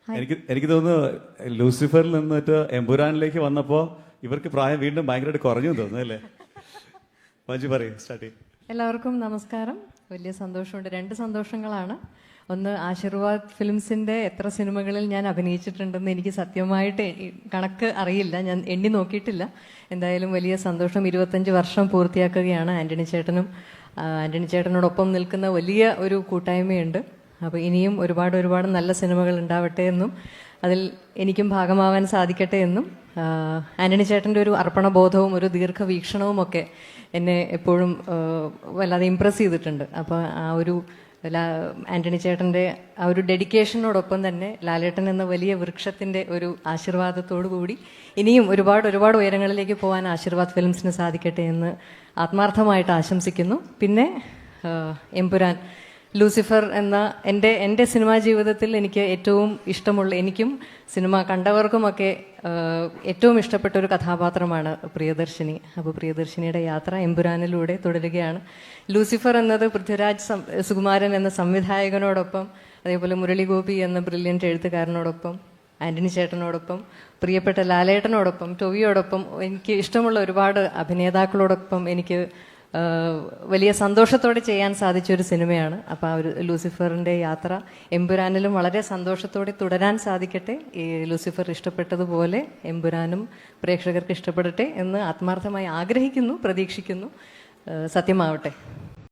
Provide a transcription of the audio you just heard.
എനിക്ക് തോന്നുന്നു ലൂസിഫറിൽ നിന്നിട്ട് എമ്പുരാനിലേക്ക് വന്നപ്പോൾ ഇവർക്ക് പ്രായം വീണ്ടും ഭയങ്കരമായിട്ട് കുറഞ്ഞു തോന്നുന്നു അല്ലേ? മഞ്ജു പറയും, സ്റ്റാർട്ട് ചെയ്യും. എല്ലാവർക്കും നമസ്കാരം. വലിയ സന്തോഷമുണ്ട്. 2 സന്തോഷങ്ങളാണ്. ഒന്ന്, ആശീർവാദ് ഫിലിംസിന്റെ എത്ര സിനിമകളിൽ ഞാൻ അഭിനയിച്ചിട്ടുണ്ടെന്ന് എനിക്ക് സത്യമായിട്ട് കണക്ക് അറിയില്ല, ഞാൻ എണ്ണി നോക്കിയിട്ടില്ല. എന്തായാലും വലിയ സന്തോഷം. 25 വർഷം പൂർത്തിയാക്കുകയാണ്. ആന്റണി ചേട്ടനോടൊപ്പം നിൽക്കുന്ന വലിയ ഒരു കൂട്ടായ്മയുണ്ട്. അപ്പോൾ ഇനിയും ഒരുപാട് നല്ല സിനിമകൾ ഉണ്ടാവട്ടെ എന്നും അതിൽ എനിക്കും ഭാഗമാവാൻ സാധിക്കട്ടെ എന്നും, ആന്റണി ചേട്ടൻ്റെ ഒരു അർപ്പണബോധവും ഒരു ദീർഘവീക്ഷണവും ഒക്കെ എന്നെ എപ്പോഴും വല്ലാതെ ഇമ്പ്രസ് ചെയ്തിട്ടുണ്ട്. അപ്പോൾ ആ ഒരു ആന്റണി ചേട്ടൻ്റെ ആ ഒരു ഡെഡിക്കേഷനോടൊപ്പം തന്നെ ലാലേട്ടൻ എന്ന വലിയ വൃക്ഷത്തിൻ്റെ ഒരു ആശീർവാദത്തോടു കൂടി ഇനിയും ഒരുപാട് ഉയരങ്ങളിലേക്ക് പോകാൻ ആശീർവാദ് ഫിലിംസിന് സാധിക്കട്ടെ എന്ന് ആത്മാർത്ഥമായിട്ട് ആശംസിക്കുന്നു. പിന്നെ എമ്പുരാൻ, ലൂസിഫർ എന്ന എൻ്റെ സിനിമാ ജീവിതത്തിൽ എനിക്ക് ഏറ്റവും ഇഷ്ടമുള്ള, എനിക്കും സിനിമ കണ്ടവർക്കുമൊക്കെ ഏറ്റവും ഇഷ്ടപ്പെട്ട ഒരു കഥാപാത്രമാണ് പ്രിയദർശിനി. അപ്പോൾ പ്രിയദർശിനിയുടെ യാത്ര എമ്പുരാനിലൂടെ തുടരുകയാണ്. ലൂസിഫർ എന്നത് പൃഥ്വിരാജ് സുകുമാരൻ എന്ന സംവിധായകനോടൊപ്പം, അതേപോലെ മുരളി ഗോപി എന്ന ബ്രില്യൻ്റ് എഴുത്തുകാരനോടൊപ്പം, ആന്റണി ചേട്ടനോടൊപ്പം, പ്രിയപ്പെട്ട ലാലേട്ടനോടൊപ്പം, ടൊവിയോടൊപ്പം, എനിക്ക് ഇഷ്ടമുള്ള ഒരുപാട് അഭിനേതാക്കളോടൊപ്പം എനിക്ക് വലിയ സന്തോഷത്തോടെ ചെയ്യാൻ സാധിച്ചൊരു സിനിമയാണ്. അപ്പോൾ ആ ഒരു ലൂസിഫറിൻ്റെ യാത്ര എമ്പുരാനിലും വളരെ സന്തോഷത്തോടെ തുടരാൻ സാധിക്കട്ടെ. ഈ ലൂസിഫർ ഇഷ്ടപ്പെട്ടതുപോലെ എമ്പുരാനും പ്രേക്ഷകർക്ക് ഇഷ്ടപ്പെടട്ടെ എന്ന് ആത്മാർത്ഥമായി ആഗ്രഹിക്കുന്നു, പ്രതീക്ഷിക്കുന്നു. സത്യമാവട്ടെ.